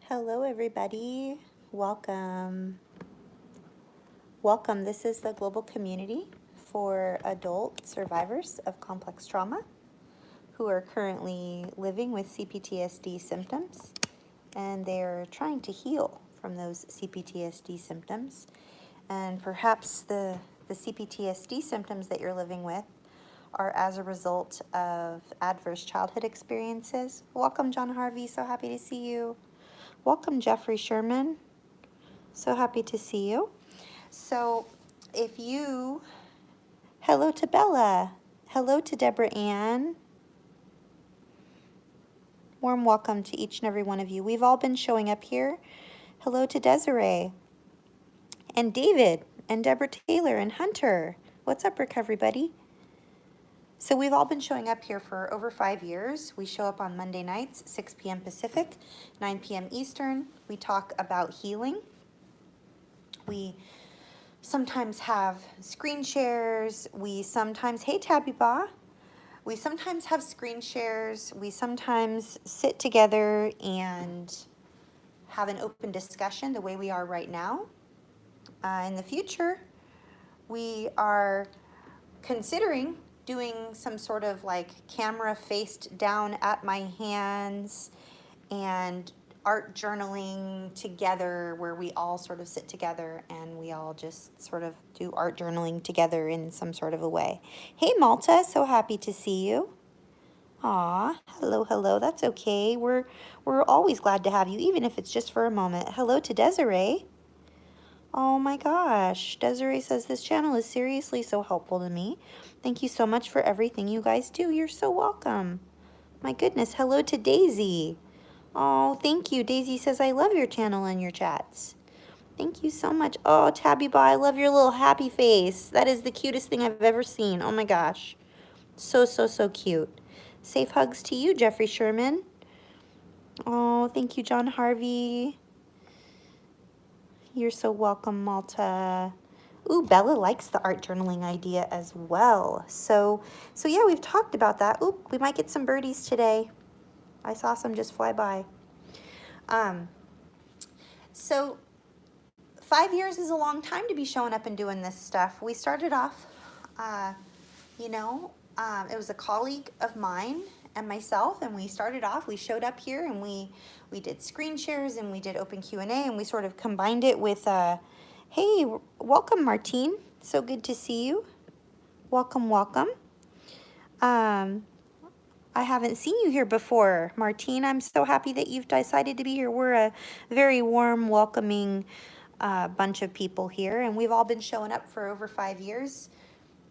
Hello, everybody. Welcome. Welcome. This is the global community for adult survivors of complex trauma who are currently living with CPTSD symptoms, and they're trying to heal from those CPTSD symptoms. And perhaps the CPTSD symptoms that you're living with are as a result of adverse childhood experiences. Welcome, John Harvey. So happy to see you. Welcome, Jeffrey Sherman. So happy to see you. So hello to Bella. Hello to Deborah Ann. Warm welcome to each and every one of you. We've all been showing up here. Hello to Desiree and David and Deborah Taylor and Hunter. What's up, Recovery Buddy? So we've all been showing up here for over 5 years. We show up on Monday nights, 6 p.m. Pacific, 9 p.m. Eastern. We talk about healing. We sometimes have screen shares. We sometimes, hey Tabby Ba, we sometimes have screen shares. We sometimes sit together and have an open discussion the way we are right now. In the future, we are considering doing some sort of like camera faced down at my hands and art journaling together, where we all sort of sit together and we all just sort of do art journaling together in some sort of a way. Hey Malta, so happy to see you. Aw, hello, that's okay. We're always glad to have you, even if it's just for a moment. Hello to Desiree. Oh my gosh, Desiree says this channel is seriously so helpful to me. Thank you so much for everything you guys do. You're so welcome. My goodness, hello to Daisy. Oh, thank you. Daisy says, I love your channel and your chats. Thank you so much. Oh, Tabby Ba, I love your little happy face. That is the cutest thing I've ever seen. Oh my gosh. So cute. Safe hugs to you, Jeffrey Sherman. Oh, thank you, John Harvey. You're so welcome, Malta. Ooh, Bella likes the art journaling idea as well. So yeah, we've talked about that. Ooh, we might get some birdies today. I saw some just fly by. So 5 years is a long time to be showing up and doing this stuff. We started off, it was a colleague of mine and myself, and we started off, we showed up here and we did screen shares and we did open Q&A, and we sort of combined it with, hey, welcome Martine. So good to see you. Welcome. I haven't seen you here before, Martine. I'm so happy that you've decided to be here. We're a very warm, welcoming bunch of people here, and we've all been showing up for over 5 years.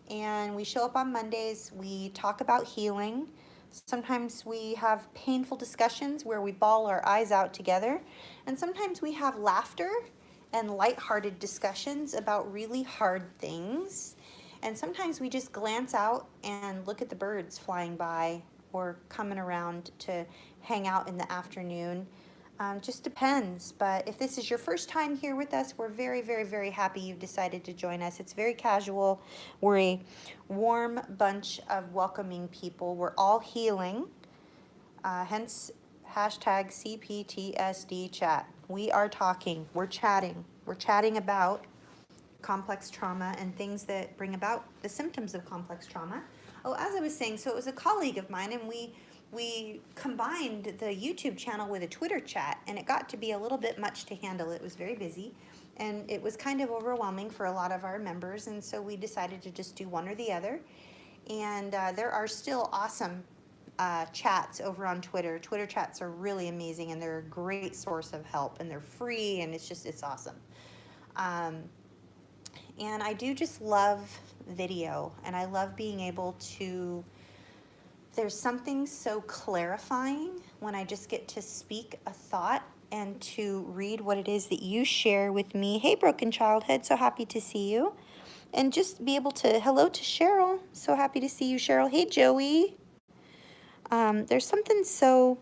And we show up on Mondays. We talk about healing. Sometimes we have painful discussions where we bawl our eyes out together. And sometimes we have laughter and lighthearted discussions about really hard things. And sometimes we just glance out and look at the birds flying by or coming around to hang out in the afternoon. Just depends. But if this is your first time here with us, we're very happy you've decided to join us. It's very casual. We're a warm bunch of welcoming people. We're all healing. Hence, hashtag CPTSD chat. We are talking. We're chatting. We're chatting about complex trauma and things that bring about the symptoms of complex trauma. Oh, as I was saying, so it was a colleague of mine, and we combined the YouTube channel with a Twitter chat, and it got to be a little bit much to handle. It was very busy, and it was kind of overwhelming for a lot of our members, and so we decided to just do one or the other. And there are still awesome chats over on Twitter. Twitter chats are really amazing, and they're a great source of help, and they're free, and it's awesome. And I do just love video, and I love being able to, there's something so clarifying when I just get to speak a thought and to read what it is that you share with me. Hey, Broken Childhood, so happy to see you. And just be able to, hello to Cheryl, so happy to see you, Cheryl. Hey, Joey. There's something so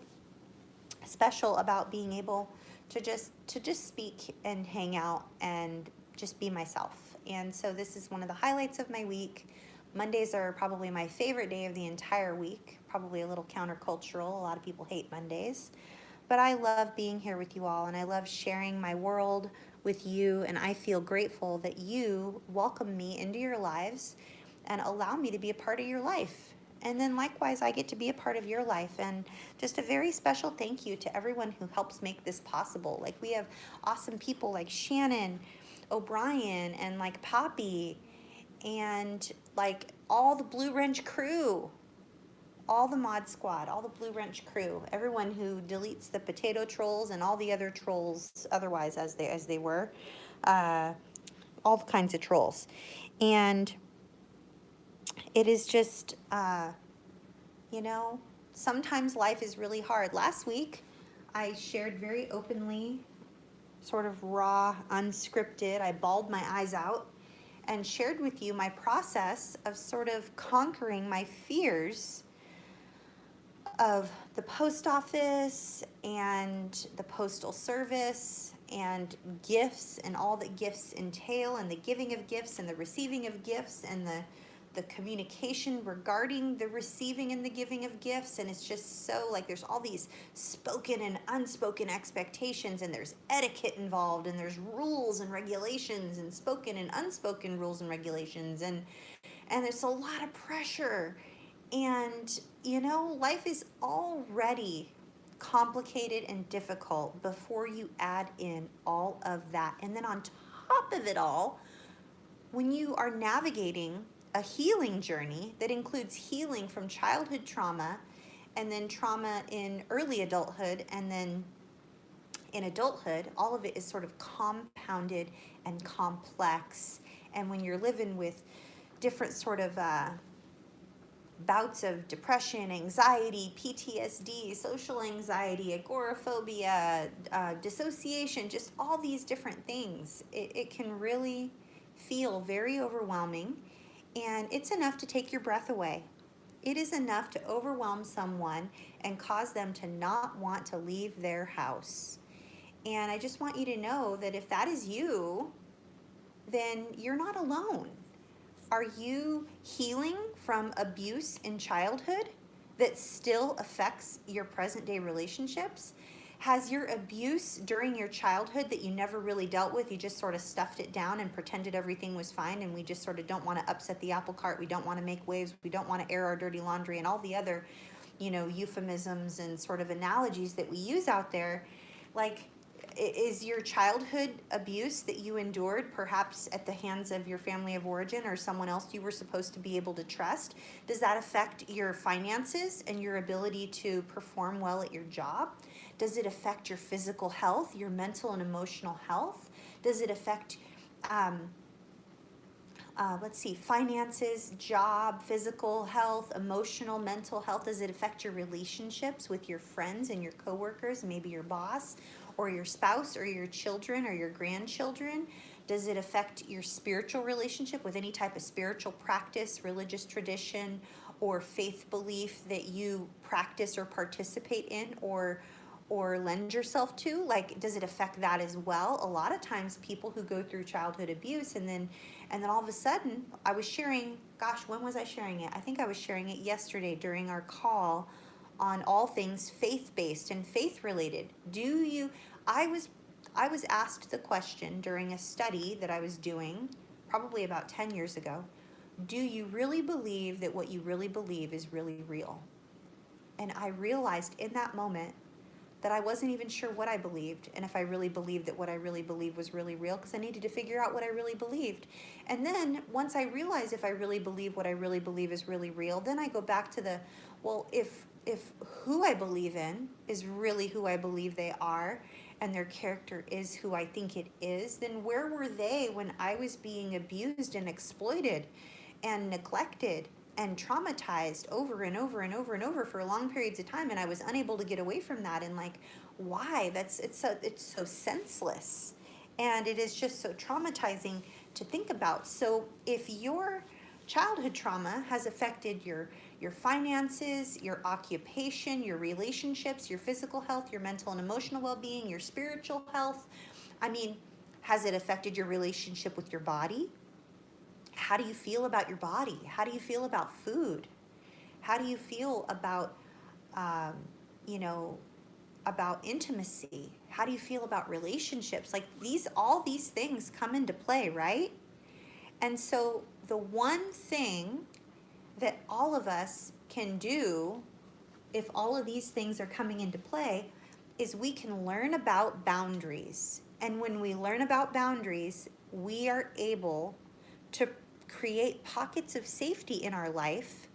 special about being able to just speak and hang out and just be myself. And so this is one of the highlights of my week. Mondays are probably my favorite day of the entire week, probably a little countercultural. A lot of people hate Mondays. But I love being here with you all, and I love sharing my world with you, and I feel grateful that you welcome me into your lives and allow me to be a part of your life. And then likewise, I get to be a part of your life. And just a very special thank you to everyone who helps make this possible. Like, we have awesome people like Shannon O'Brien and like Poppy and like all the Blue Wrench crew, all the mod squad, all the Blue Wrench crew, everyone who deletes the potato trolls and all the other trolls otherwise as they were, uh, all kinds of trolls. And it is just, you know, sometimes life is really hard. Last week, I shared very openly, sort of raw, unscripted. I bawled my eyes out and shared with you my process of sort of conquering my fears of the post office and the postal service and gifts and all that gifts entail, and the giving of gifts and the receiving of gifts and the communication regarding the receiving and the giving of gifts. And it's just so like there's all these spoken and unspoken expectations, and there's etiquette involved, and there's rules and regulations and spoken and unspoken rules and regulations, and there's a lot of pressure. And, you know, life is already complicated and difficult before you add in all of that. And then on top of it all, when you are navigating a healing journey that includes healing from childhood trauma, and then trauma in early adulthood, and then in adulthood, all of it is sort of compounded and complex. And when you're living with different sort of bouts of depression, anxiety, PTSD, social anxiety, agoraphobia, dissociation, just all these different things, it can really feel very overwhelming. And it's enough to take your breath away. It is enough to overwhelm someone and cause them to not want to leave their house. And I just want you to know that if that is you, then you're not alone. Are you healing from abuse in childhood that still affects your present day relationships? Has your abuse during your childhood that you never really dealt with, you just sort of stuffed it down and pretended everything was fine, and we just sort of don't want to upset the apple cart, we don't want to make waves, we don't want to air our dirty laundry, and all the other, you know, euphemisms and sort of analogies that we use out there? Like, is your childhood abuse that you endured perhaps at the hands of your family of origin or someone else you were supposed to be able to trust, does that affect your finances and your ability to perform well at your job? Does it affect your physical health, your mental and emotional health? Does it affect finances, job, physical health, emotional, mental health? Does it affect your relationships with your friends and your coworkers, maybe your boss or your spouse or your children or your grandchildren? Does it affect your spiritual relationship with any type of spiritual practice, religious tradition, or faith belief that you practice or participate in or lend yourself to? Like, does it affect that as well? A lot of times people who go through childhood abuse and then all of a sudden, I was sharing, gosh, when was I sharing it? I think I was sharing it yesterday during our call on all things faith-based and faith-related. I was I was asked the question during a study that I was doing probably about 10 years ago. Do you really believe that what you really believe is really real? And I realized in that moment that I wasn't even sure what I believed and if I really believed that what I really believed was really real, because I needed to figure out what I really believed. And then once I realize if I really believe what I really believe is really real, then I go back to the, well, if who I believe in is really who I believe they are, and their character is who I think it is, then where were they when I was being abused and exploited and neglected and traumatized over and over and over and over for long periods of time, and I was unable to get away from that? And like, why? It's so senseless, and it is just so traumatizing to think about. So if your childhood trauma has affected your finances, your occupation, your relationships, your physical health, your mental and emotional well-being, your spiritual health, I mean, has it affected your relationship with your body? How do you feel about your body? How do you feel about food? How do you feel about, um, you know, about intimacy? How do you feel about relationships? Like all these things come into play, right? And so the one thing that all of us can do, if all of these things are coming into play, is we can learn about boundaries. And when we learn about boundaries, we are able to create pockets of safety in our life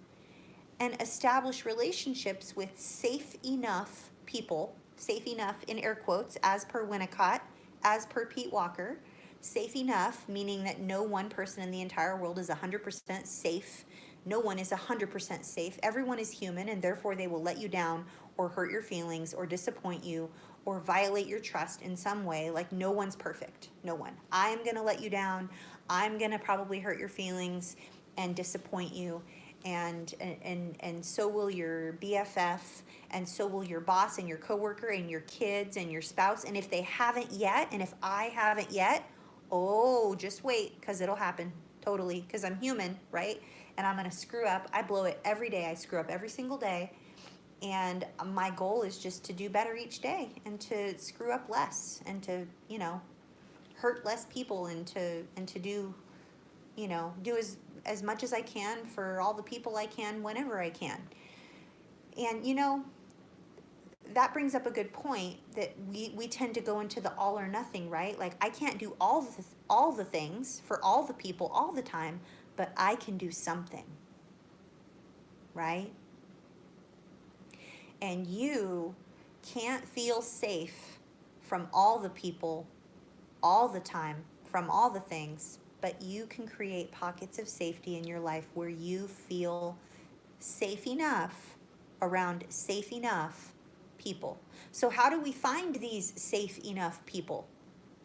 and establish relationships with safe enough people, safe enough in air quotes, as per Winnicott, as per Pete Walker. Safe enough, meaning that no one person in the entire world is 100% safe. No one is 100% safe. Everyone is human, and therefore they will let you down or hurt your feelings or disappoint you or violate your trust in some way. Like, no one's perfect. No one. I'm going to let you down. I'm going to probably hurt your feelings and disappoint you. And so will your BFF, and so will your boss and your coworker and your kids and your spouse. And if they haven't yet, and if I haven't yet, oh, just wait, because it'll happen totally, because I'm human, right? And I'm going to screw up. I blow it every day. I screw up every single day. And my goal is just to do better each day and to screw up less and to, hurt less people and to do, do as much as I can for all the people I can whenever I can. And, that brings up a good point that we tend to go into the all or nothing, right? Like, I can't do all the things for all the people all the time, but I can do something, right? And you can't feel safe from all the people all the time, from all the things, but you can create pockets of safety in your life where you feel safe enough around safe enough people. So how do we find these safe enough people?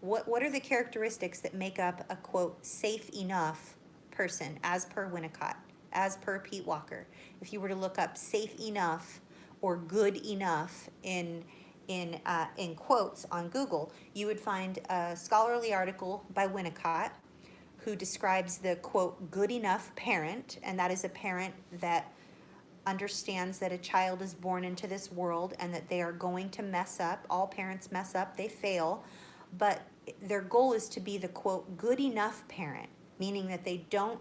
What are the characteristics that make up a, quote, safe enough person, as per Winnicott, as per Pete Walker? If you were to look up safe enough or good enough in quotes on Google, you would find a scholarly article by Winnicott who describes the, quote, good enough parent, and that is a parent that understands that a child is born into this world and that they are going to mess up. All parents mess up, they fail, but their goal is to be the, quote, good enough parent, meaning that they don't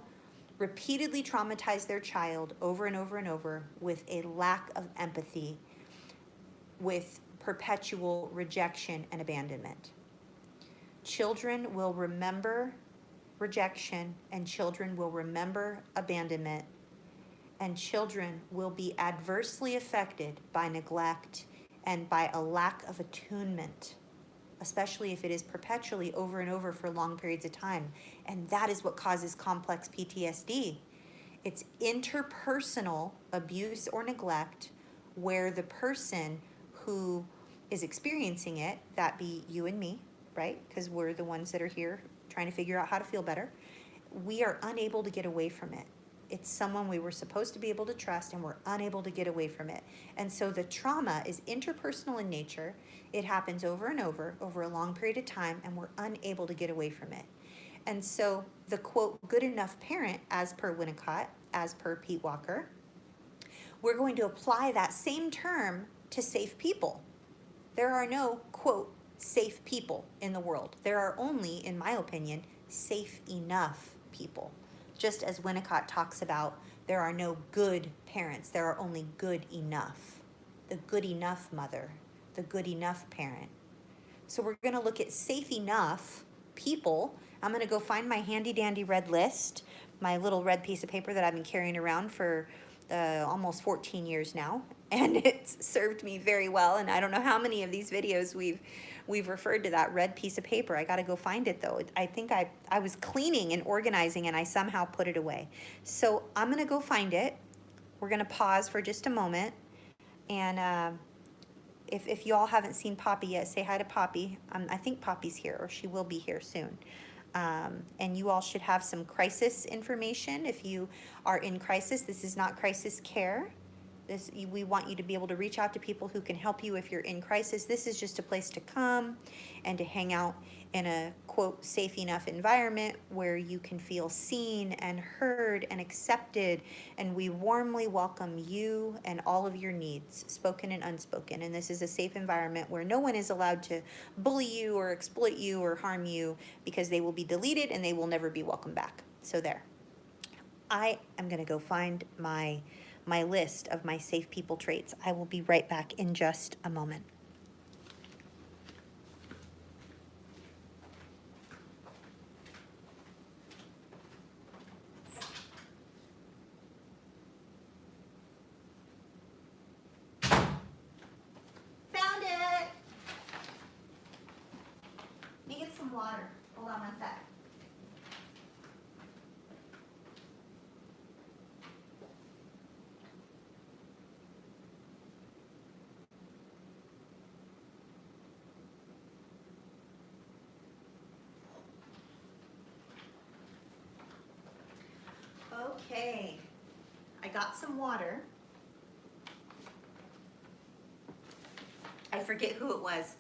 repeatedly traumatize their child over and over and over with a lack of empathy, with perpetual rejection and abandonment. Children will remember rejection, and children will remember abandonment, and children will be adversely affected by neglect and by a lack of attunement, especially if it is perpetually over and over for long periods of time. And that is what causes complex PTSD. It's interpersonal abuse or neglect where the person who is experiencing it, that be you and me, right? Because we're the ones that are here trying to figure out how to feel better. We are unable to get away from it. It's someone we were supposed to be able to trust, and we're unable to get away from it. And so the trauma is interpersonal in nature. It happens over and over a long period of time, and we're unable to get away from it. And so the, quote, good enough parent, as per Winnicott, as per Pete Walker, we're going to apply that same term to safe people. There are no, quote, safe people in the world. There are only, in my opinion, safe enough people. Just as Winnicott talks about, there are no good parents. There are only good enough. The good enough mother, the good enough parent. So we're going to look at safe enough people. I'm going to go find my handy dandy red list, my little red piece of paper that I've been carrying around for almost 14 years now, and it's served me very well. And I don't know how many of these videos we've referred to that red piece of paper. I got to go find it though. I think I was cleaning and organizing and I somehow put it away. So I'm going to go find it. We're going to pause for just a moment. And if you all haven't seen Poppy yet, say hi to Poppy. I think Poppy's here, or she will be here soon. And you all should have some crisis information. If you are in crisis, this is not crisis care. We want you to be able to reach out to people who can help you if you're in crisis. This is just a place to come and to hang out in a quote safe enough environment where you can feel seen and heard and accepted, and we warmly welcome you and all of your needs, spoken and unspoken. And this is a safe environment where no one is allowed to bully you or exploit you or harm you, because they will be deleted and they will never be welcomed back. So there. I am going to go find my list of my safe people traits. I will be right back in just a moment. Found it! Let me get some water. Hold on one sec. Okay, I got some water. I forget who it was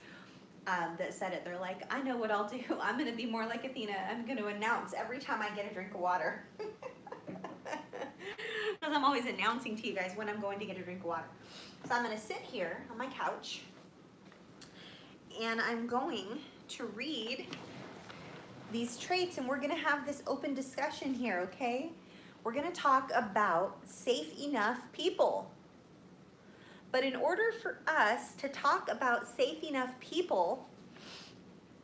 that said it. They're like, I know what I'll do. I'm going to be more like Athena. I'm going to announce every time I get a drink of water. Because I'm always announcing to you guys when I'm going to get a drink of water. So I'm going to sit here on my couch, and I'm going to read these traits, and we're going to have this open discussion here, okay? We're going to talk about safe enough people. But in order for us to talk about safe enough people,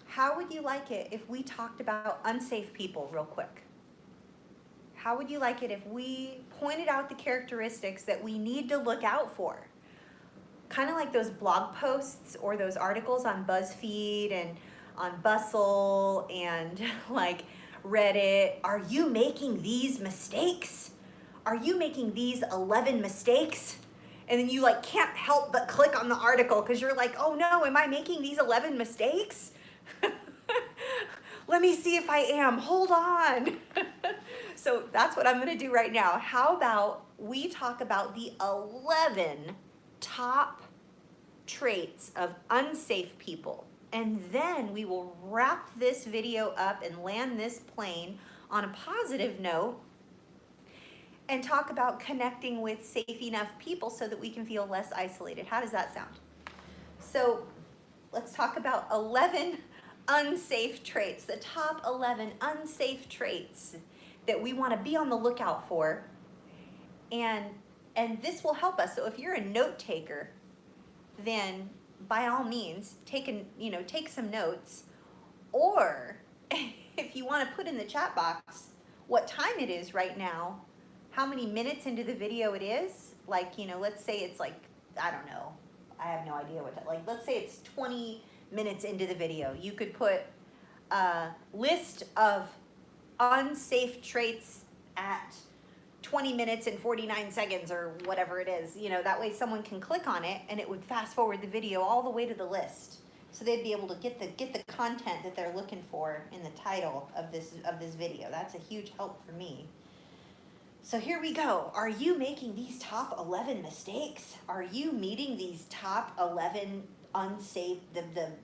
how would you like it if we talked about unsafe people real quick? How would you like it if we pointed out the characteristics that we need to look out for? Kind of like those blog posts or those articles on BuzzFeed and on Bustle and like Reddit. Are you making these mistakes? Are you making these 11 mistakes? And then you like can't help but click on the article because you're like, oh no, am I making these 11 mistakes? Let me see if I am. Hold on. So that's what I'm going to do right now. How about we talk about the 11 top traits of unsafe people, and then we will wrap this video up and land this plane on a positive note and talk about connecting with safe enough people so that we can feel less isolated. How does that sound? So let's talk about 11 unsafe traits, the top 11 unsafe traits that we want to be on the lookout for. And this will help us. So if you're a note taker, then by all means, take some notes. Or if you want to put in the chat box what time it is right now, how many minutes into the video it is, like, let's say it's like, I don't know, I have no idea what, like, let's say it's 20 minutes into the video. You could put a list of unsafe traits at 20 minutes and 49 seconds or whatever it is. That way someone can click on it and it would fast forward the video all the way to the list. So they'd be able to get the content that they're looking for in the title of this video. That's a huge help for me. So here we go. Are you making these top 11 mistakes? Are you meeting these top 11 unsafe,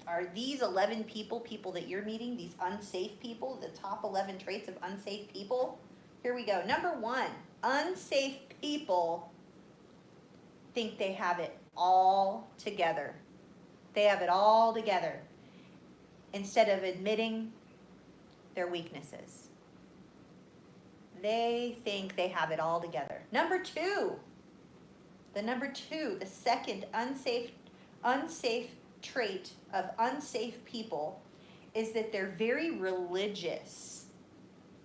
are these 11 people that you're meeting, these unsafe people, the top 11 traits of unsafe people? Here we go. Number 1, unsafe people think they have it all together. They have it all together instead of admitting their weaknesses. They think they have it all together. Number 2, the second unsafe trait of unsafe people is that they're very religious.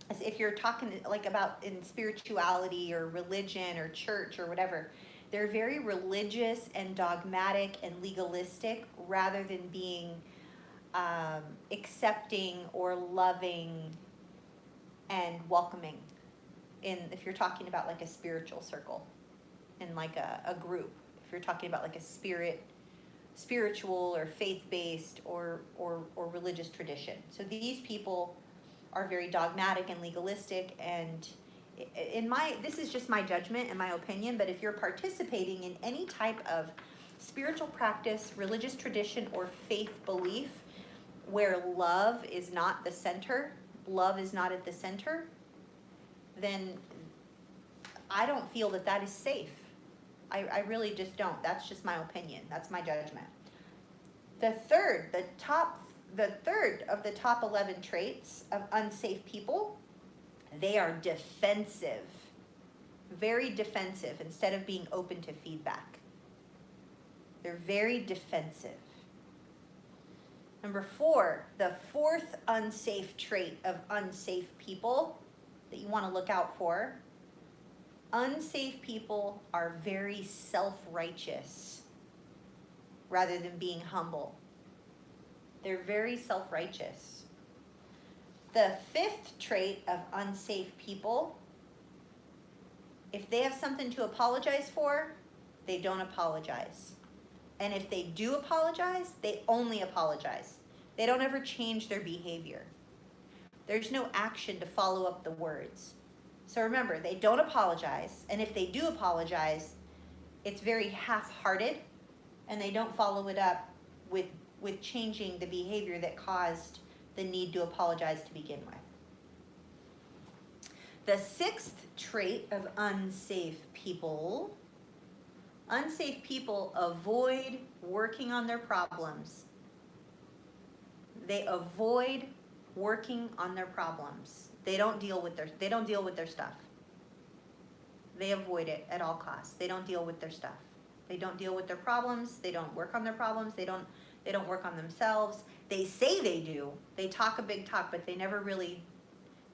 As if you're talking like about in spirituality or religion or church or whatever, they're very religious and dogmatic and legalistic rather than being accepting or loving and welcoming. If you're talking about like a spiritual circle in like a group, if you're talking about like a spiritual or faith-based or religious tradition. So these people are very dogmatic and legalistic, and this is just my judgment and my opinion, but if you're participating in any type of spiritual practice, religious tradition, or faith belief, where love is not the center, love is not at the center, then I don't feel that that is safe. I really just don't. That's just my opinion. That's my judgment. The third of the top 11 traits of unsafe people, they are defensive. Very defensive instead of being open to feedback. They're very defensive. Number 4, the fourth unsafe trait of unsafe people that you want to look out for. Unsafe people are very self-righteous rather than being humble. They're very self-righteous. The 5th trait of unsafe people, if they have something to apologize for, they don't apologize. And if they do apologize, they only apologize. They don't ever change their behavior. There's no action to follow up the words. So remember, they don't apologize, and if they do apologize, it's very half-hearted, and they don't follow it up with changing the behavior that caused the need to apologize to begin with. The 6th trait of unsafe people avoid working on their problems. They avoid working on their problems. They don't deal with their stuff. They avoid it at all costs. They don't deal with their stuff. They don't deal with their problems. They don't work on their problems. They don't work on themselves. They say they do. They talk a big talk, but they never really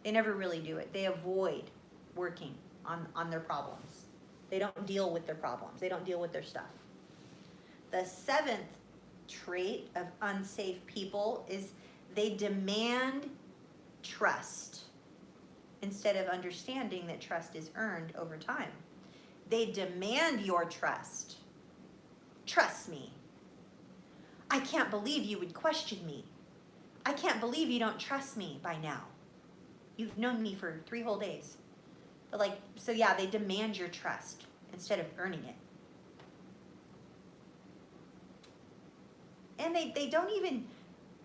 do it. They avoid working on their problems. They don't deal with their problems. They don't deal with their stuff. The 7th trait of unsafe people is they demand trust instead of understanding that trust is earned over time. They demand your trust. Trust me. I can't believe you would question me. I can't believe you don't trust me by now. You've known me for 3 whole days. But so yeah, they demand your trust instead of earning it. And they don't even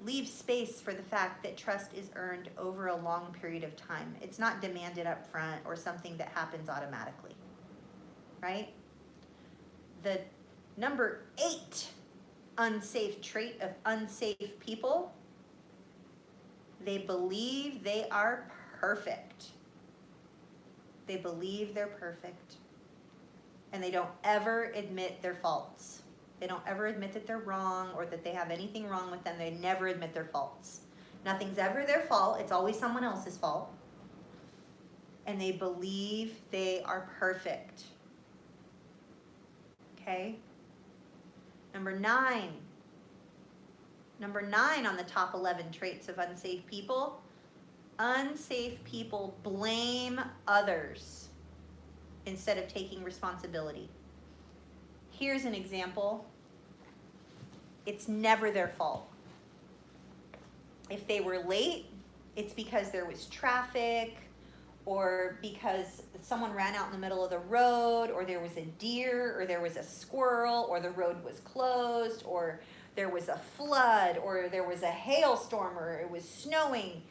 leave space for the fact that trust is earned over a long period of time. It's not demanded up front or something that happens automatically, right? The number 8 unsafe trait of unsafe people, they believe they are perfect. They believe they're perfect. And they don't ever admit their faults. They don't ever admit that they're wrong or that they have anything wrong with them. They never admit their faults. Nothing's ever their fault. It's always someone else's fault. And they believe they are perfect. Okay? Number 9 on the top 11 traits of unsafe people. Unsafe people blame others instead of taking responsibility. Here's an example. It's never their fault. If they were late, it's because there was traffic, or because someone ran out in the middle of the road, or there was a deer, or there was a squirrel, or the road was closed, or there was a flood, or there was a hailstorm, or it was snowing.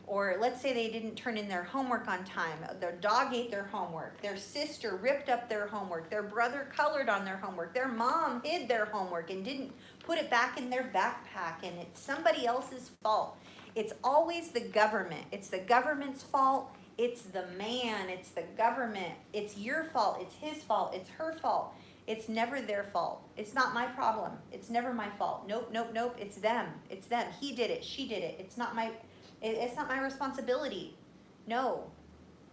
Or let's say they didn't turn in their homework on time. Their dog ate their homework. Their sister ripped up their homework. Their brother colored on their homework. Their mom hid their homework and didn't put it back in their backpack. And it's somebody else's fault. It's always the government. It's the government's fault. It's the man. It's the government. It's your fault. It's his fault. It's her fault. It's never their fault. It's not my problem. It's never my fault. Nope, nope, nope. It's them. It's them. He did it. She did it. It's not my responsibility. No.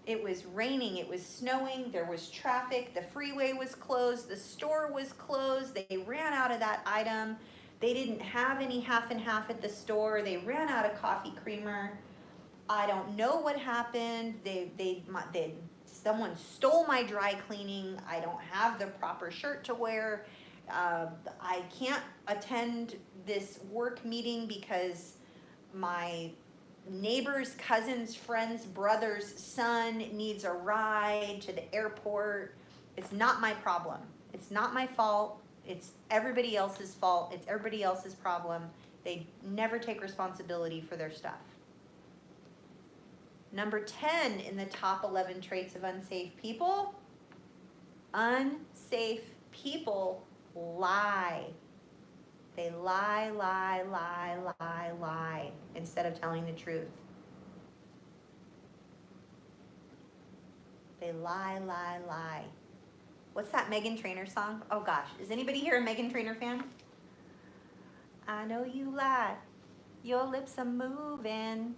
It was raining. It was snowing. There was traffic. The freeway was closed. The store was closed. They ran out of that item. They didn't have any half and half at the store. They ran out of coffee creamer. I don't know what happened. Someone stole my dry cleaning. I don't have the proper shirt to wear. I can't attend this work meeting because my neighbor's cousin's friend's brother's son needs a ride to the airport. It's not my problem. It's not my fault. It's everybody else's fault. It's everybody else's problem. They never take responsibility for their stuff. Number 10 in the top 11 traits of unsafe people, unsafe people lie. They lie, lie, lie, lie, lie, instead of telling the truth. They lie, lie, lie. What's that Meghan Trainor song? Oh gosh, is anybody here a Meghan Trainor fan? I know you lie, your lips are moving.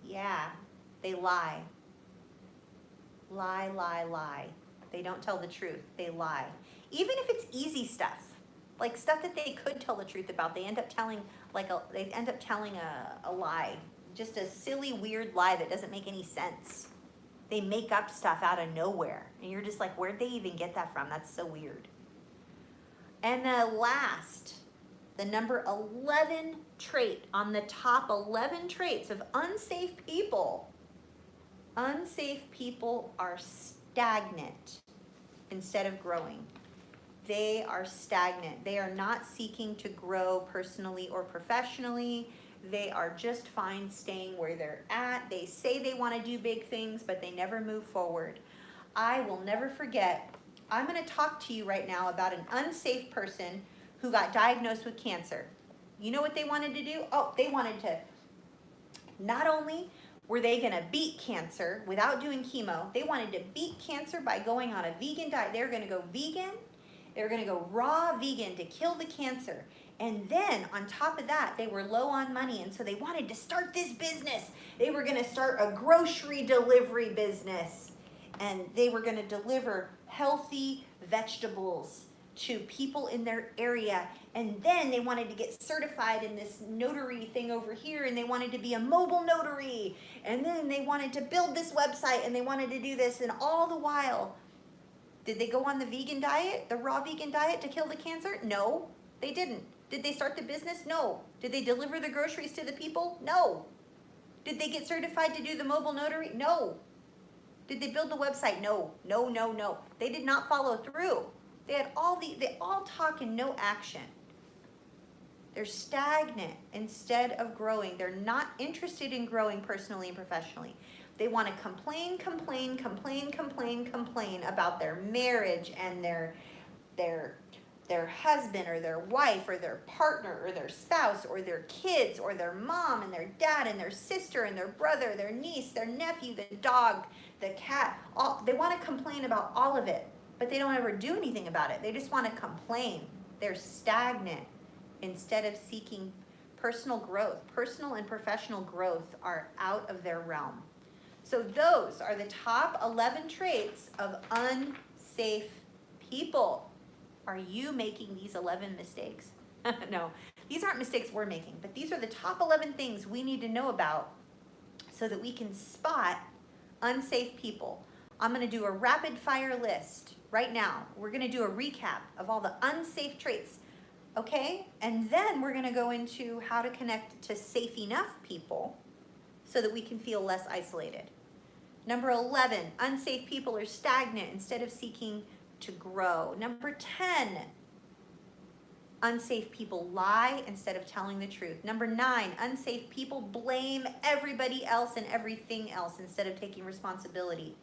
Yeah, they lie. Lie, lie, lie. They don't tell the truth, they lie. Even if it's easy stuff, like stuff that they could tell the truth about, they end up telling a lie. Just a silly, weird lie that doesn't make any sense. They make up stuff out of nowhere. And you're just like, where'd they even get that from? That's so weird. And the last, the number 11 trait on the top 11 traits of unsafe people. Unsafe people are stagnant instead of growing. They are stagnant. They are not seeking to grow personally or professionally. They are just fine staying where they're at. They say they want to do big things, but they never move forward. I will never forget, I'm going to talk to you right now about an unsafe person who got diagnosed with cancer. You know what they wanted to do? Oh, they wanted to, not only were they going to beat cancer without doing chemo, they wanted to beat cancer by going on a vegan diet. They were going to go vegan. They were going to go raw vegan to kill the cancer. And then on top of that, they were low on money, and so they wanted to start this business. They were going to start a grocery delivery business, and they were going to deliver healthy vegetables to people in their area. And then they wanted to get certified in this notary thing over here, and they wanted to be a mobile notary. And then they wanted to build this website, and they wanted to do this, and all the while, did they go on the vegan diet, the raw vegan diet to kill the cancer? No, they didn't. Did they start the business? No. Did they deliver the groceries to the people? No. Did they get certified to do the mobile notary? No. Did they build the website? No. No, no, no. They did not follow through. They all talk and no action. They're stagnant instead of growing. They're not interested in growing personally and professionally. They want to complain, complain, complain, complain, complain about their marriage and their husband or their wife or their partner or their spouse or their kids or their mom and their dad and their sister and their brother, their niece, their nephew, the dog, the cat. They want to complain about all of it, but they don't ever do anything about it. They just want to complain. They're stagnant instead of seeking personal growth. Personal and professional growth are out of their realm. So those are the top 11 traits of unsafe people. Are you making these 11 mistakes? No, these aren't mistakes we're making, but these are the top 11 things we need to know about so that we can spot unsafe people. I'm going to do a rapid fire list right now. We're going to do a recap of all the unsafe traits, okay? And then we're going to go into how to connect to safe enough people so that we can feel less isolated. Number 11, unsafe people are stagnant instead of seeking to grow. Number 10, unsafe people lie instead of telling the truth. Number 9, unsafe people blame everybody else and everything else instead of taking responsibility.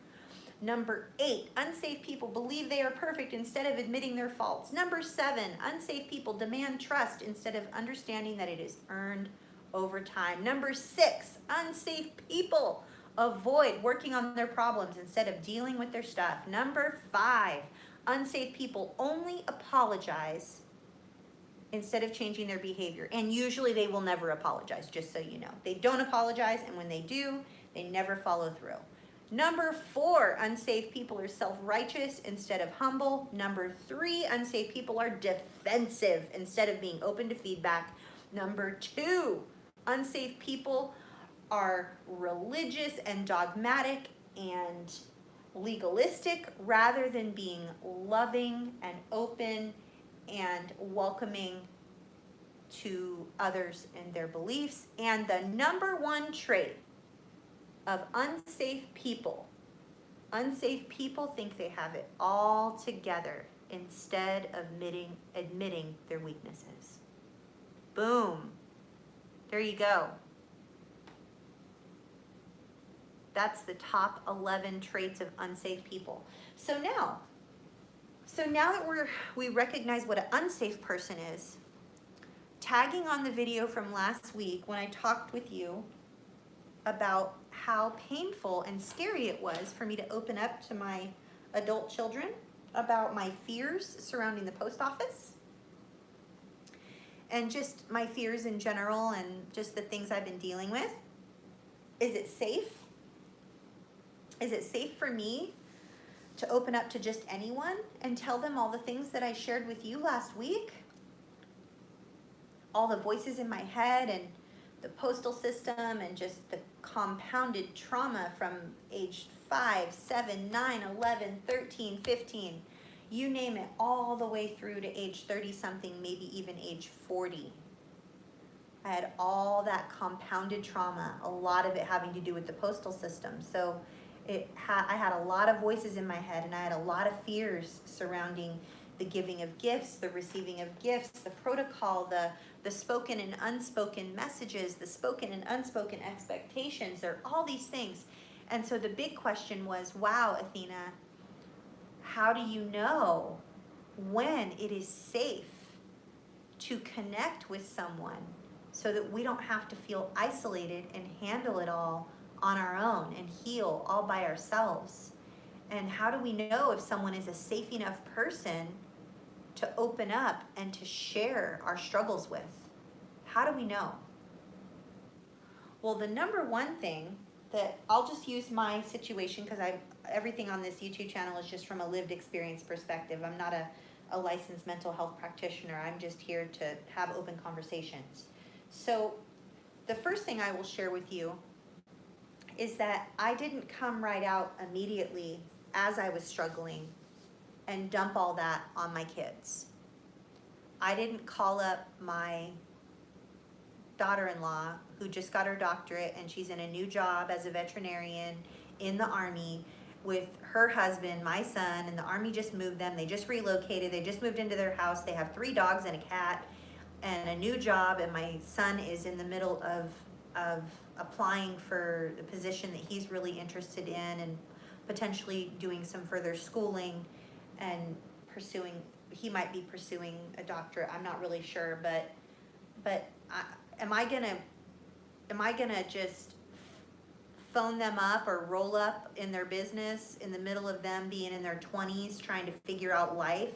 Number 8, unsafe people believe they are perfect instead of admitting their faults. Number 7, unsafe people demand trust instead of understanding that it is earned over time. Number 6, unsafe people avoid working on their problems instead of dealing with their stuff. Number 5, unsafe people only apologize instead of changing their behavior. And usually they will never apologize, just so you know. They don't apologize, and when they do, they never follow through. Number 4, unsafe people are self-righteous instead of humble. Number 3, unsafe people are defensive instead of being open to feedback. Number 2, unsafe people are religious and dogmatic and legalistic rather than being loving and open and welcoming to others and their beliefs. And the number 1 trait of unsafe people think they have it all together instead of admitting their weaknesses. Boom. There you go. That's the top 11 traits of unsafe people. So now that we recognize what an unsafe person is, tagging on the video from last week when I talked with you about how painful and scary it was for me to open up to my adult children about my fears surrounding the post office and just my fears in general and just the things I've been dealing with. Is it safe? Is it safe for me to open up to just anyone and tell them all the things that I shared with you last week? All the voices in my head and the postal system and just the compounded trauma from age 5, 7, 9, 11, 13, 15, you name it, all the way through to age 30 something, maybe even age 40. I had all that compounded trauma, a lot of it having to do with the postal system. So I had a lot of voices in my head, and I had a lot of fears surrounding the giving of gifts, the receiving of gifts, the protocol, the spoken and unspoken messages, the spoken and unspoken expectations. There are all these things. And so the big question was, wow, Athena, how do you know when it is safe to connect with someone so that we don't have to feel isolated and handle it all on our own and heal all by ourselves? And how do we know if someone is a safe enough person to open up and to share our struggles with? How do we know? Well, the number one thing that I'll just use my situation, because everything on this YouTube channel is just from a lived experience perspective. I'm not a licensed mental health practitioner. I'm just here to have open conversations. So the first thing I will share with you is that I didn't come right out immediately as I was struggling and dump all that on my kids. I didn't call up my daughter-in-law who just got her doctorate and she's in a new job as a veterinarian in the Army with her husband, my son, and the Army just moved them. They just relocated. They just moved into their house. They have 3 dogs and a cat and a new job, and my son is in the middle of applying for the position that he's really interested in and potentially doing some further schooling and he might be pursuing a doctorate. I'm not really sure, but am I gonna just phone them up or roll up in their business in the middle of them being in their 20s trying to figure out life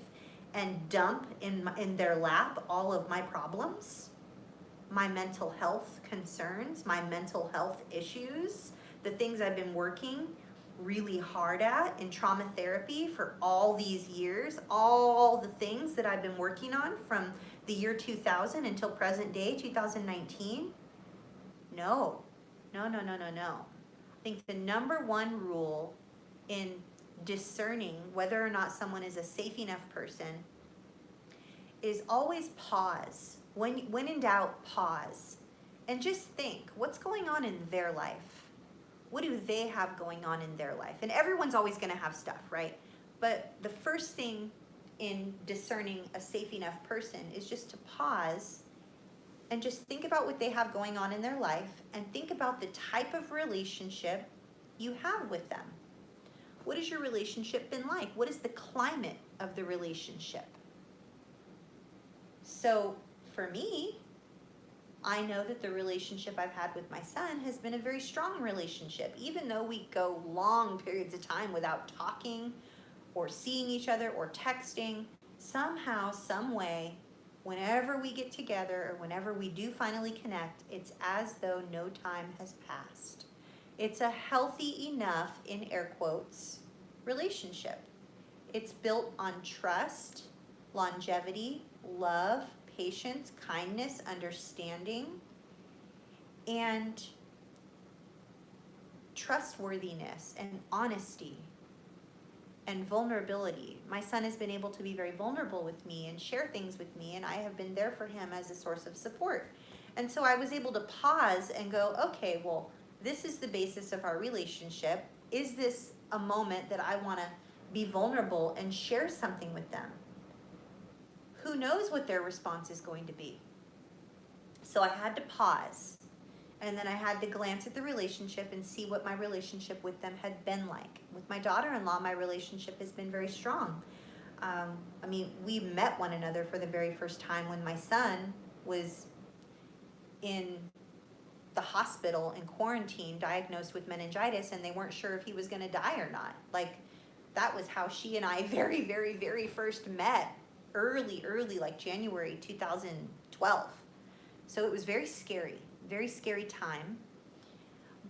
and dump in their lap all of my problems, my mental health concerns, my mental health issues, the things I've been working really hard at in trauma therapy for all these years, all the things that I've been working on from the year 2000 until present day, 2019? No. I think the number one rule in discerning whether or not someone is a safe enough person is always pause. When in doubt, pause. And just think, what's going on in their life? What do they have going on in their life? And everyone's always going to have stuff, right? But the first thing in discerning a safe enough person is just to pause and just think about what they have going on in their life and think about the type of relationship you have with them. What has your relationship been like? What is the climate of the relationship? So for me, I know that the relationship I've had with my son has been a very strong relationship. Even though we go long periods of time without talking or seeing each other or texting, somehow, some way, whenever we get together or whenever we do finally connect, it's as though no time has passed. It's a healthy enough, in air quotes, relationship. It's built on trust, longevity, love, patience, kindness, understanding, and trustworthiness and honesty and vulnerability. My son has been able to be very vulnerable with me and share things with me, and I have been there for him as a source of support. And so I was able to pause and go, okay, well, this is the basis of our relationship. Is this a moment that I want to be vulnerable and share something with them? Who knows what their response is going to be? So I had to pause, and then I had to glance at the relationship and see what my relationship with them had been like. With my daughter-in-law, my relationship has been very strong. I mean, we met one another for the very first time when my son was in the hospital in quarantine, diagnosed with meningitis, and they weren't sure if he was going to die or not. Like, that was how she and I very, very, very first met, early, like January 2012. So it was very scary time.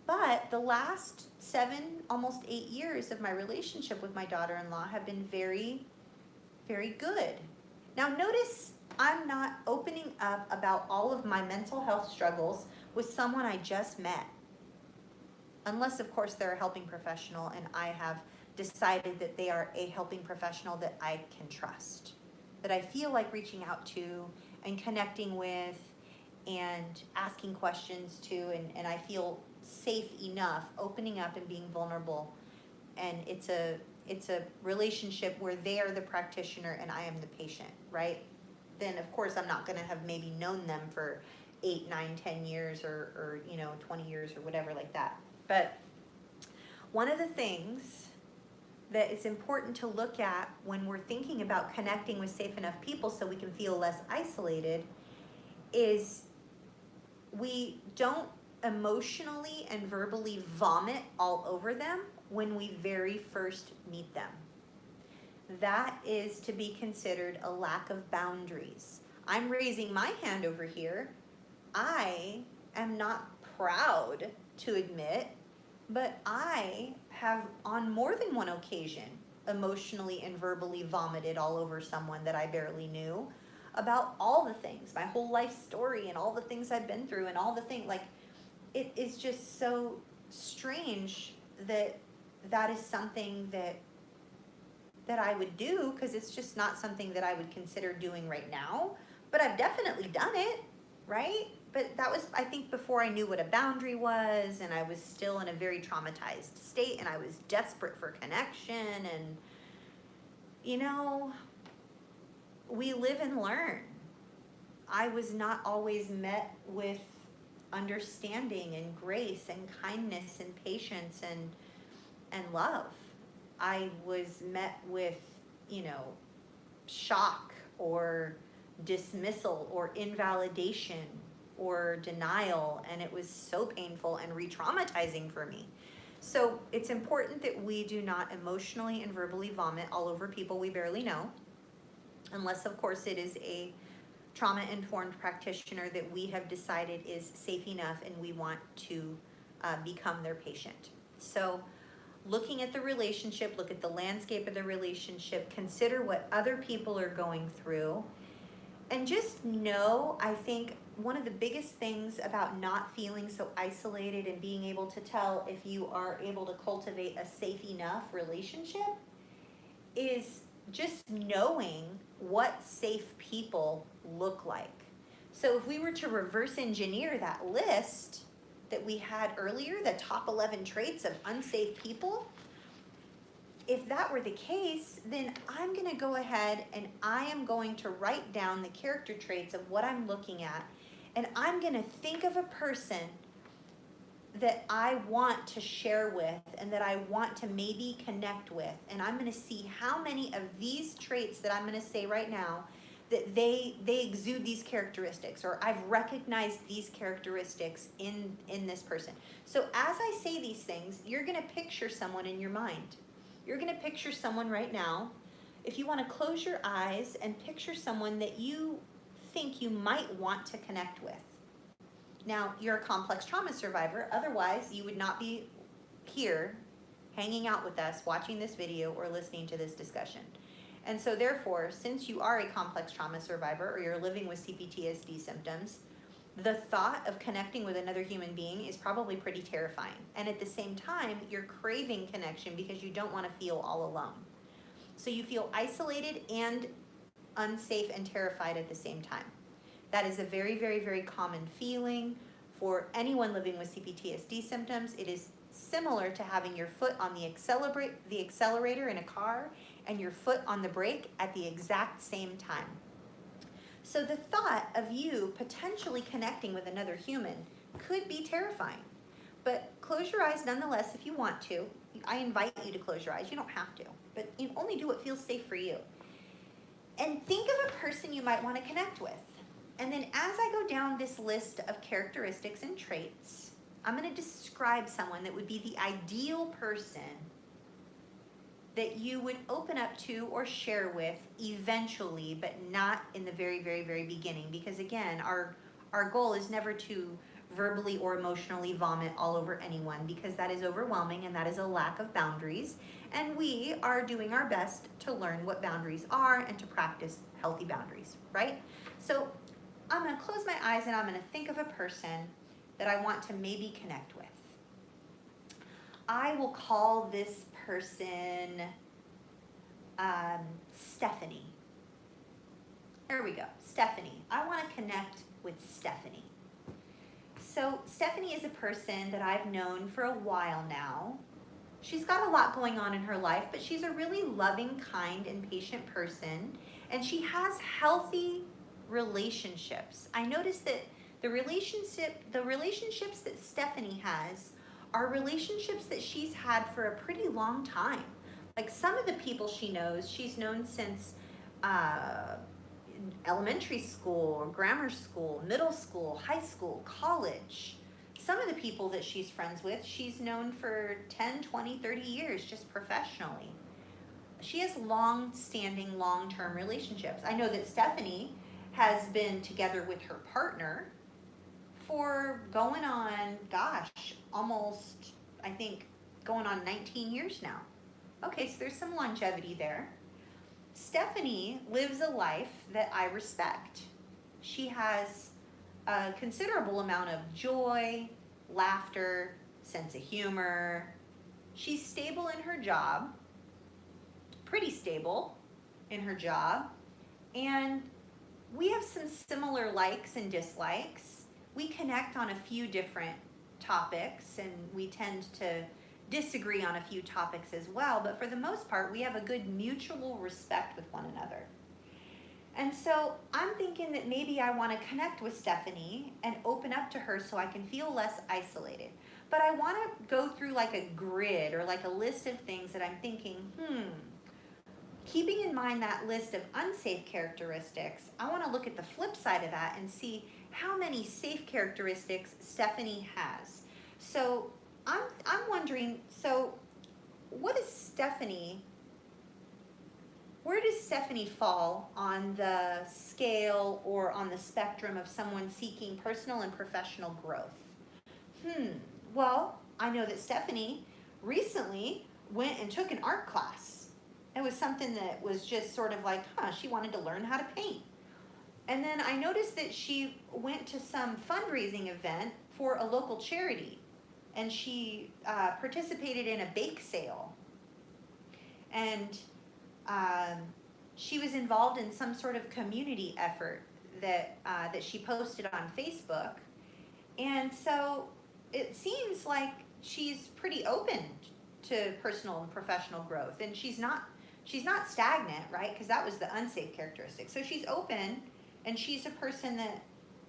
But the last 7, almost 8 years of my relationship with my daughter-in-law have been very, very good. Now notice I'm not opening up about all of my mental health struggles with someone I just met. Unless, of course, they're a helping professional and I have decided that they are a helping professional that I can trust, that I feel like reaching out to and connecting with and asking questions to, and I feel safe enough opening up and being vulnerable. And it's a relationship where they are the practitioner and I am the patient, right? Then of course I'm not going to have maybe known them for 8, 9, 10 years or 20 years or whatever like that. But one of the things that it's important to look at when we're thinking about connecting with safe enough people so we can feel less isolated is we don't emotionally and verbally vomit all over them when we very first meet them. That is to be considered a lack of boundaries. I'm raising my hand over here. I am not proud to admit, but I have on more than one occasion emotionally and verbally vomited all over someone that I barely knew about all the things, my whole life story and all the things I've been through and all the things. Like, it is just so strange that that is something that I would do, because it's just not something that I would consider doing right now. But I've definitely done it, right? But that was, I think, before I knew what a boundary was, and I was still in a very traumatized state, and I was desperate for connection, and, we live and learn. I was not always met with understanding and grace and kindness and patience and love. I was met with, shock or dismissal or invalidation or denial, and it was so painful and re-traumatizing for me. So it's important that we do not emotionally and verbally vomit all over people we barely know, unless, of course, it is a trauma-informed practitioner that we have decided is safe enough and we want to become their patient. So looking at the relationship, look at the landscape of the relationship, consider what other people are going through, and just know, I think one of the biggest things about not feeling so isolated and being able to tell if you are able to cultivate a safe enough relationship is just knowing what safe people look like. So if we were to reverse engineer that list that we had earlier, the top 11 traits of unsafe people, if that were the case, then I'm going to go ahead and I am going to write down the character traits of what I'm looking at, and I'm going to think of a person that I want to share with and that I want to maybe connect with, and I'm going to see how many of these traits that I'm going to say right now that they exude these characteristics, or I've recognized these characteristics in this person. So as I say these things, you're going to picture someone in your mind. You're going to picture someone right now. If you want to close your eyes and picture someone that you think you might want to connect with. Now, you're a complex trauma survivor. Otherwise, you would not be here hanging out with us, watching this video, or listening to this discussion. And so therefore, since you are a complex trauma survivor or you're living with CPTSD symptoms, the thought of connecting with another human being is probably pretty terrifying. And at the same time, you're craving connection because you don't want to feel all alone. So you feel isolated and unsafe and terrified at the same time. That is a very, very, very common feeling for anyone living with CPTSD symptoms. It is similar to having your foot on the accelerator in a car and your foot on the brake at the exact same time. So the thought of you potentially connecting with another human could be terrifying. But close your eyes nonetheless if you want to. I invite you to close your eyes. You don't have to, but you only do what feels safe for you. And think of a person you might want to connect with. And then as I go down this list of characteristics and traits, I'm going to describe someone that would be the ideal person that you would open up to or share with eventually, but not in the very, very, very beginning. Because again, our goal is never to verbally or emotionally vomit all over anyone, because that is overwhelming and that is a lack of boundaries. And we are doing our best to learn what boundaries are and to practice healthy boundaries, right? So I'm going to close my eyes and I'm going to think of a person that I want to maybe connect with. I will call this person Stephanie. There we go, Stephanie. I want to connect with Stephanie. So Stephanie is a person that I've known for a while now. She's got a lot going on in her life, but she's a really loving, kind, and patient person, and she has healthy relationships. I noticed that the relationships that Stephanie has are relationships that she's had for a pretty long time. Like some of the people she knows, she's known since elementary school, or grammar school, middle school, high school, college. Some of the people that she's friends with, she's known for 10, 20, 30 years, just professionally. She has long-standing, long-term relationships. I know that Stephanie has been together with her partner for going on, gosh, almost, I think, going on 19 years now. Okay, so there's some longevity there. Stephanie lives a life that I respect. She has a considerable amount of joy, laughter, sense of humor. She's stable in her job, pretty stable in her job, and we have some similar likes and dislikes. We connect on a few different topics, and we tend to disagree on a few topics as well, but for the most part, we have a good mutual respect with one another. And so I'm thinking that maybe I want to connect with Stephanie and open up to her so I can feel less isolated. But I want to go through like a grid or like a list of things that I'm thinking, keeping in mind that list of unsafe characteristics, I want to look at the flip side of that and see how many safe characteristics Stephanie has. So I'm wondering, so what is Stephanie, where does Stephanie fall on the scale or on the spectrum of someone seeking personal and professional growth? Well, I know that Stephanie recently went and took an art class. It was something that was just sort of like, she wanted to learn how to paint. And then I noticed that she went to some fundraising event for a local charity, and she participated in a bake sale. And she was involved in some sort of community effort that she posted on Facebook. And so it seems like she's pretty open to personal and professional growth, and she's not stagnant, right? Because that was the unsafe characteristic. So she's open, and she's a person that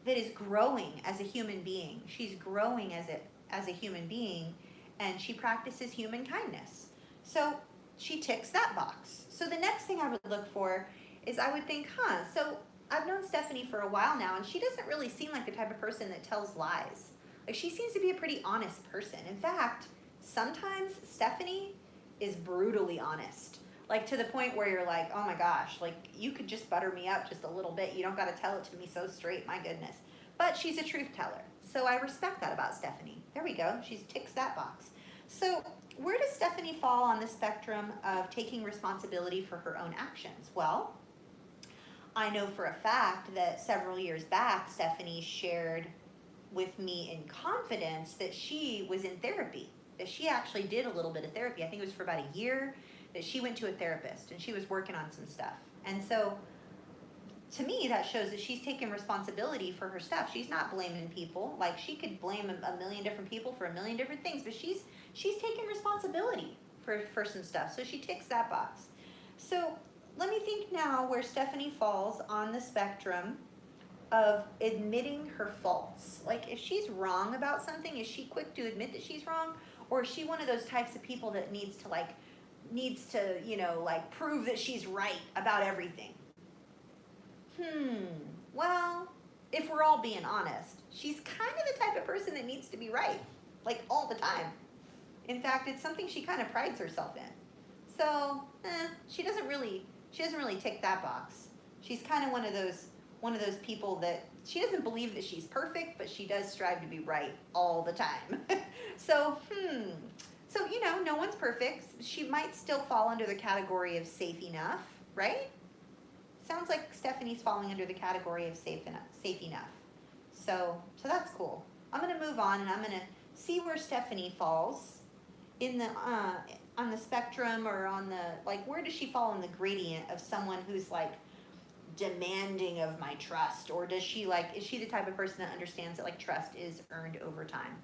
is growing as a human being. She's growing as a human being, and she practices human kindness. So she ticks that box. So the next thing I would look for is I would think, so I've known Stephanie for a while now, and she doesn't really seem like the type of person that tells lies. Like, she seems to be a pretty honest person. In fact, sometimes Stephanie is brutally honest. Like, to the point where you're like, oh my gosh, like, you could just butter me up just a little bit. You don't got to tell it to me so straight, my goodness. But she's a truth teller. So I respect that about Stephanie. There we go. She ticks that box. So where does Stephanie fall on the spectrum of taking responsibility for her own actions? Well, I know for a fact that several years back, Stephanie shared with me in confidence that she was in therapy, that she actually did a little bit of therapy. I think it was for about a year that she went to a therapist, and she was working on some stuff. And so to me, that shows that she's taking responsibility for her stuff. She's not blaming people. Like, she could blame a million different people for a million different things, but she's taking responsibility for some stuff. So she ticks that box. So let me think now where Stephanie falls on the spectrum of admitting her faults. Like, if she's wrong about something, is she quick to admit that she's wrong? Or is she one of those types of people that needs to, like prove that she's right about everything? Well, if we're all being honest, she's kind of the type of person that needs to be right, like all the time. In fact, it's something she kind of prides herself in. So, she doesn't really tick that box. She's kind of one of those people that she doesn't believe that she's perfect, but she does strive to be right all the time. So, so no one's perfect. She might still fall under the category of safe enough, right? Sounds like Stephanie's falling under the category of safe enough. So that's cool. I'm gonna move on and I'm gonna see where Stephanie falls in the on the spectrum, or on the, like, where does she fall in the gradient of someone who's like demanding of my trust? Or is she the type of person that understands that like trust is earned over time?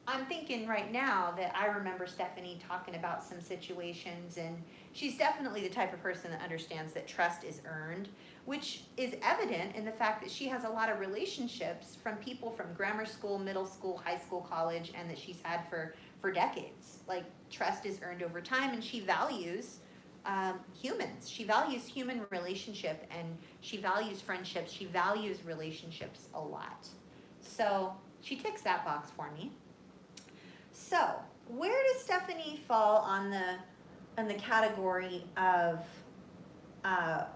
I'm thinking right now that I remember Stephanie talking about some situations, and she's definitely the type of person that understands that trust is earned, which is evident in the fact that she has a lot of relationships from people from grammar school, middle school, high school, college, and that she's had for decades. Like, trust is earned over time, and she values humans. She values human relationship, and she values friendships. She values relationships a lot. So she ticks that box for me. So, where does Stephanie fall on the category of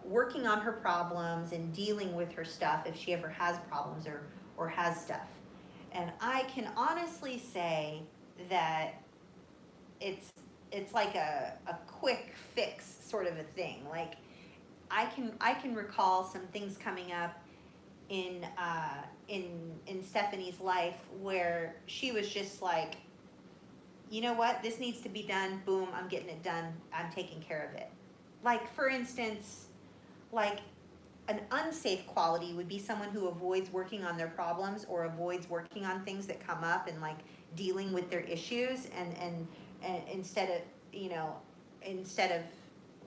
working on her problems and dealing with her stuff if she ever has problems or has stuff? And I can honestly say that it's like a quick fix sort of a thing. Like, I can recall some things coming up in Stephanie's life where she was just like, you know what, this needs to be done, boom, I'm getting it done, I'm taking care of it. Like, for instance, like an unsafe quality would be someone who avoids working on their problems or avoids working on things that come up and like dealing with their issues, and instead of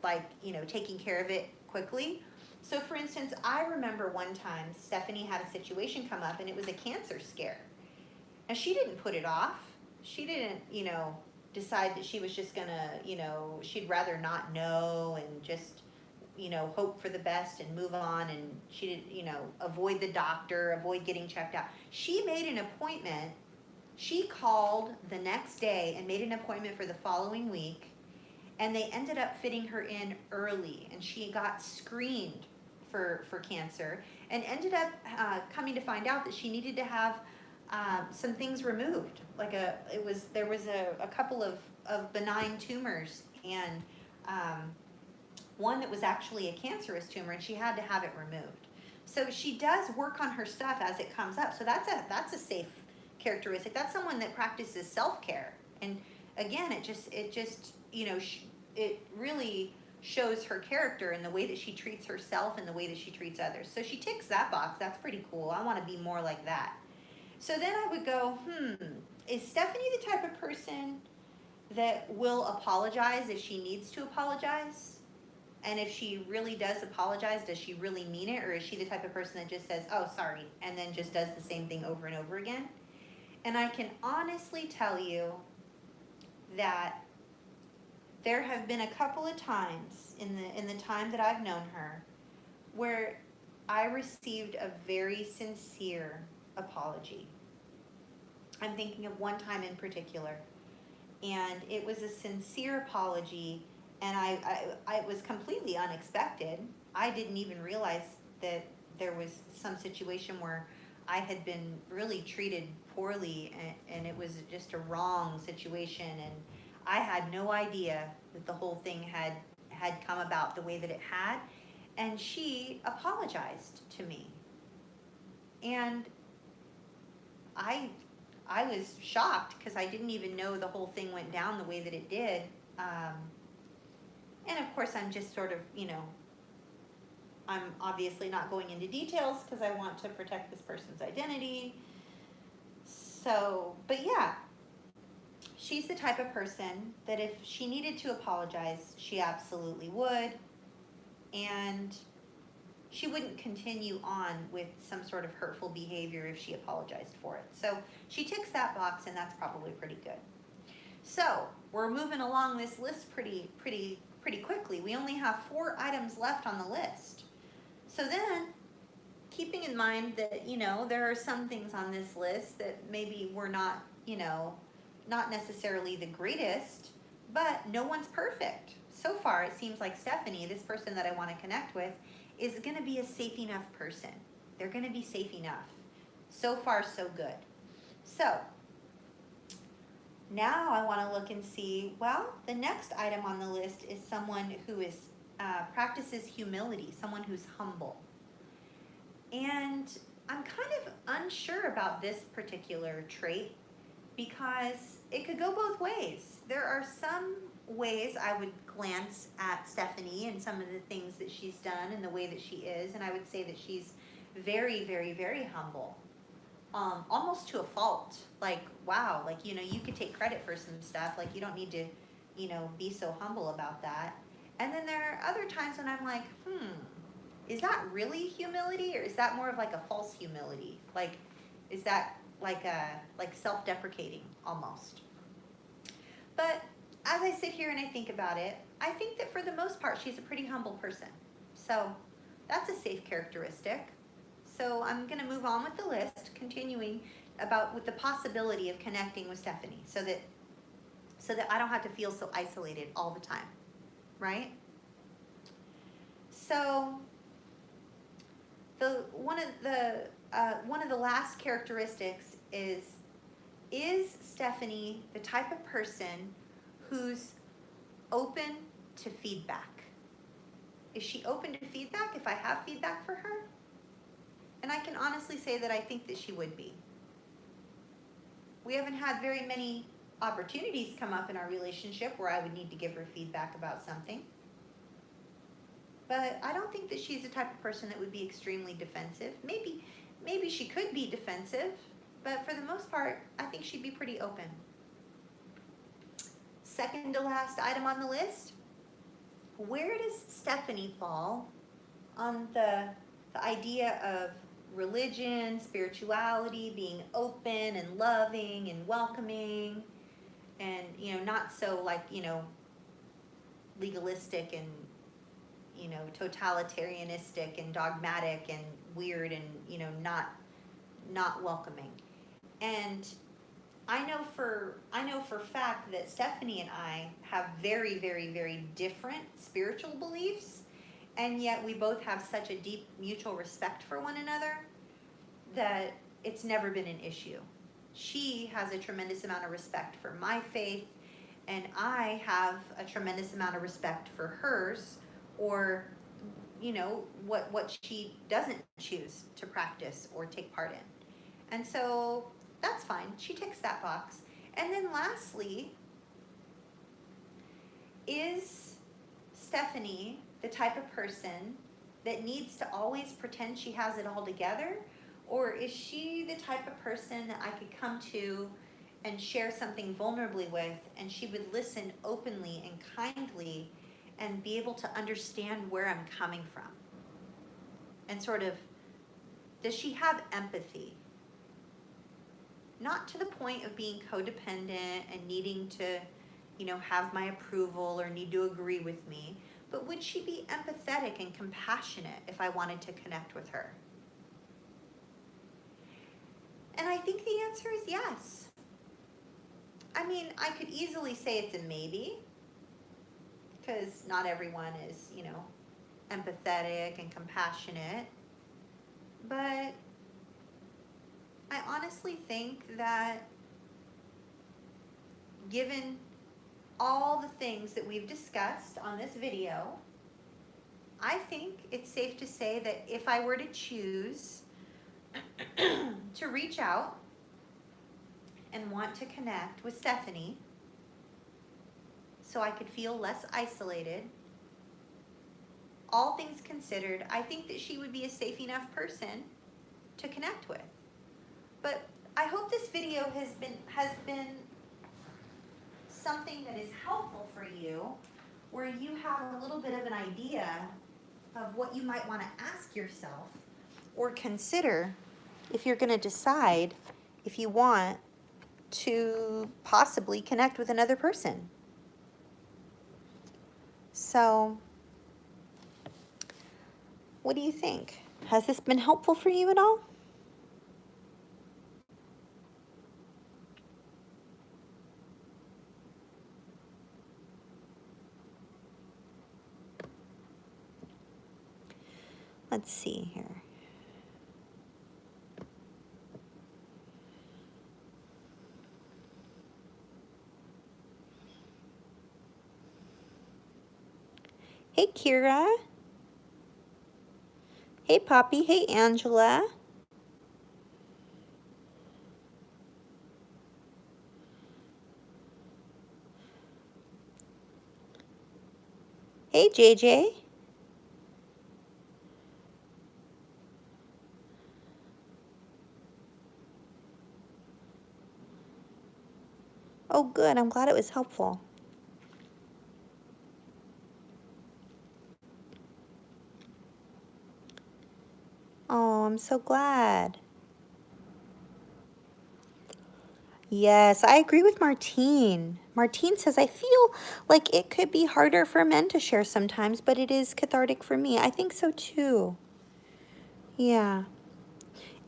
like, taking care of it quickly. So for instance, I remember one time Stephanie had a situation come up and it was a cancer scare. And she didn't put it off. She didn't, decide that she was just gonna, she'd rather not know and just, hope for the best and move on. And she didn't, avoid the doctor, avoid getting checked out. She made an appointment. She called the next day and made an appointment for the following week. And they ended up fitting her in early, and she got screened for cancer, and ended up coming to find out that she needed to have some things removed. Like there was a couple of benign tumors, and one that was actually a cancerous tumor, and she had to have it removed. So she does work on her stuff as it comes up. So that's a safe characteristic. That's someone that practices self-care. And again, it just it really shows her character in the way that she treats herself and the way that she treats others. So she ticks that box. That's pretty cool. I want to be more like that. So then I would go, is Stephanie the type of person that will apologize if she needs to apologize? And if she really does apologize, does she really mean it? Or is she the type of person that just says, oh, sorry, and then just does the same thing over and over again? And I can honestly tell you that there have been a couple of times in the time that I've known her where I received a very sincere apology. I'm thinking of one time in particular, and it was a sincere apology, and I was completely unexpected. I didn't even realize that there was some situation where I had been really treated poorly, and it was just a wrong situation, and I had no idea that the whole thing had come about the way that it had. And she apologized to me, and I was shocked because I didn't even know the whole thing went down the way that it did. And of course, I'm just sort of, I'm obviously not going into details because I want to protect this person's identity. So, but yeah, she's the type of person that if she needed to apologize, she absolutely would. And she wouldn't continue on with some sort of hurtful behavior if she apologized for it. So she ticks that box, and that's probably pretty good. So we're moving along this list pretty quickly. We only have 4 items left on the list. So then, keeping in mind that, there are some things on this list that maybe were not, not necessarily the greatest, but no one's perfect. So far, it seems like Stephanie, this person that I want to connect with, is going to be a safe enough person. They're going to be safe enough. So far, so good. So now I want to look and see, well, the next item on the list is someone who practices humility, someone who's humble. And I'm kind of unsure about this particular trait because it could go both ways. There are some ways I would glance at Stephanie and some of the things that she's done and the way that she is, and I would say that she's very, very, very humble. Almost to a fault. Like, wow, like, you could take credit for some stuff. Like, you don't need to, be so humble about that. And then there are other times when I'm like, is that really humility, or is that more of like a false humility? Like, is that like self-deprecating almost? But as I sit here and I think about it, I think that for the most part, she's a pretty humble person. So that's a safe characteristic. So I'm going to move on with the list, continuing with the possibility of connecting with Stephanie, so that I don't have to feel so isolated all the time, right? So one of the last characteristics is Stephanie the type of person who's open to feedback? Is she open to feedback if I have feedback for her? And I can honestly say that I think that she would be. We haven't had very many opportunities come up in our relationship where I would need to give her feedback about something. But I don't think that she's the type of person that would be extremely defensive. Maybe she could be defensive, but for the most part, I think she'd be pretty open. Second to last item on the list, where does Stephanie fall on the idea of religion, spirituality, being open and loving and welcoming, and not so legalistic and totalitarianistic and dogmatic and weird and not welcoming. And I know for fact that Stephanie and I have very, very, very different spiritual beliefs, and yet we both have such a deep mutual respect for one another that it's never been an issue. She has a tremendous amount of respect for my faith, and I have a tremendous amount of respect for hers, or what she doesn't choose to practice or take part in. And so that's fine. She ticks that box. And then lastly, is Stephanie the type of person that needs to always pretend she has it all together? Or is she the type of person that I could come to and share something vulnerably with, and she would listen openly and kindly and be able to understand where I'm coming from? And sort of, does she have empathy? Not to the point of being codependent and needing to, have my approval or need to agree with me, but would she be empathetic and compassionate if I wanted to connect with her? And I think the answer is yes. I mean, I could easily say it's a maybe, because not everyone is, empathetic and compassionate. But I honestly think that given all the things that we've discussed on this video, I think it's safe to say that if I were to choose to reach out and want to connect with Stephanie so I could feel less isolated, all things considered, I think that she would be a safe enough person to connect with. But I hope this video has been something that is helpful for you, where you have a little bit of an idea of what you might want to ask yourself or consider if you're going to decide if you want to possibly connect with another person. So, what do you think? Has this been helpful for you at all? Let's see here. Hey, Kira. Hey, Poppy. Hey, Angela. Hey, JJ. Oh, good. I'm glad it was helpful. Oh, I'm so glad. Yes, I agree with Martine. Martine says, I feel like it could be harder for men to share sometimes, but it is cathartic for me. I think so too. Yeah.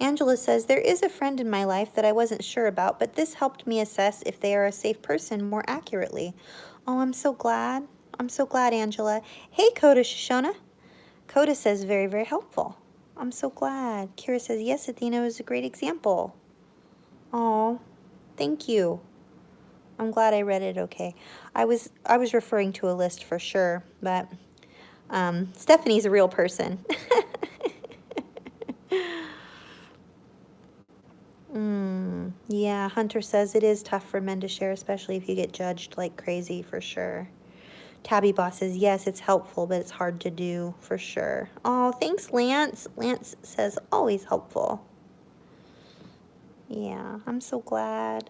Angela says, there is a friend in my life that I wasn't sure about, but this helped me assess if they are a safe person more accurately. Oh, I'm so glad. I'm so glad, Angela. Hey, Coda Shoshona. Coda says, very, very helpful. I'm so glad. Kira says, yes, Athena was a great example. Oh, thank you. I'm glad I read it okay. I was referring to a list for sure, but Stephanie's a real person. Yeah, Hunter says it is tough for men to share, especially if you get judged like crazy, for sure. Tabby Boss says, yes, it's helpful, but it's hard to do, for sure. Oh, thanks, Lance. Lance says, always helpful. Yeah, I'm so glad.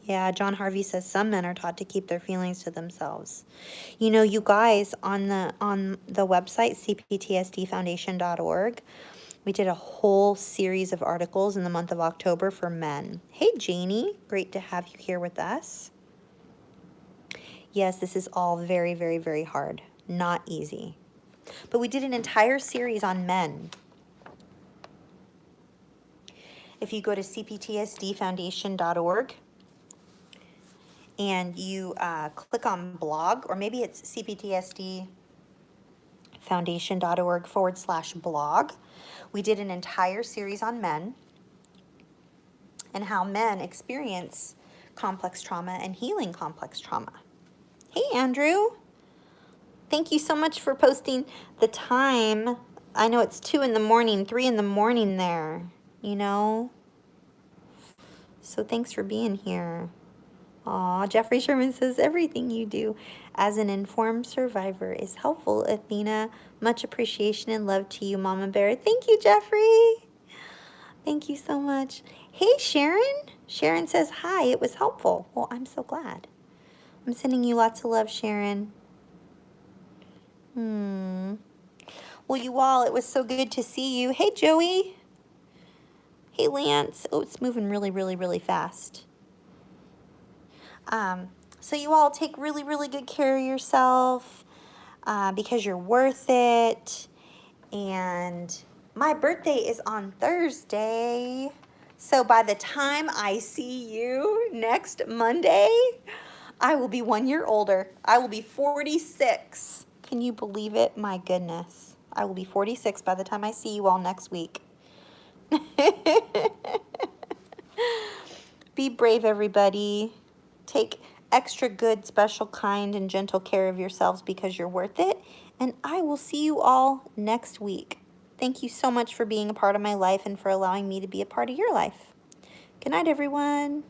Yeah, John Harvey says some men are taught to keep their feelings to themselves. You know, you guys, on the website, cptsdfoundation.org, we did a whole series of articles in the month of October for men. Hey, Janie, great to have you here with us. Yes, this is all very, very, very hard. Not easy. But we did an entire series on men. If you go to cptsdfoundation.org and you click on blog, or maybe it's cptsdfoundation.org/blog, we did an entire series on men and how men experience complex trauma and healing complex trauma. Hey, Andrew. Thank you so much for posting the time. I know it's 2 in the morning, 3 in the morning there, you know? So thanks for being here. Aw, Jeffrey Sherman says, everything you do as an informed survivor is helpful, Athena. Much appreciation and love to you, Mama Bear. Thank you, Jeffrey. Thank you so much. Hey, Sharon. Sharon says, hi, it was helpful. Well, I'm so glad. I'm sending you lots of love, Sharon. Well, you all, it was so good to see you. Hey, Joey. Hey, Lance. Oh, it's moving really, really, really fast. So you all take really, really good care of yourself because you're worth it. And my birthday is on Thursday. So by the time I see you next Monday, I will be 1 year older. I will be 46. Can you believe it? My goodness. I will be 46 by the time I see you all next week. Be brave, everybody. Take extra good, special, kind, and gentle care of yourselves because you're worth it. And I will see you all next week. Thank you so much for being a part of my life and for allowing me to be a part of your life. Good night, everyone.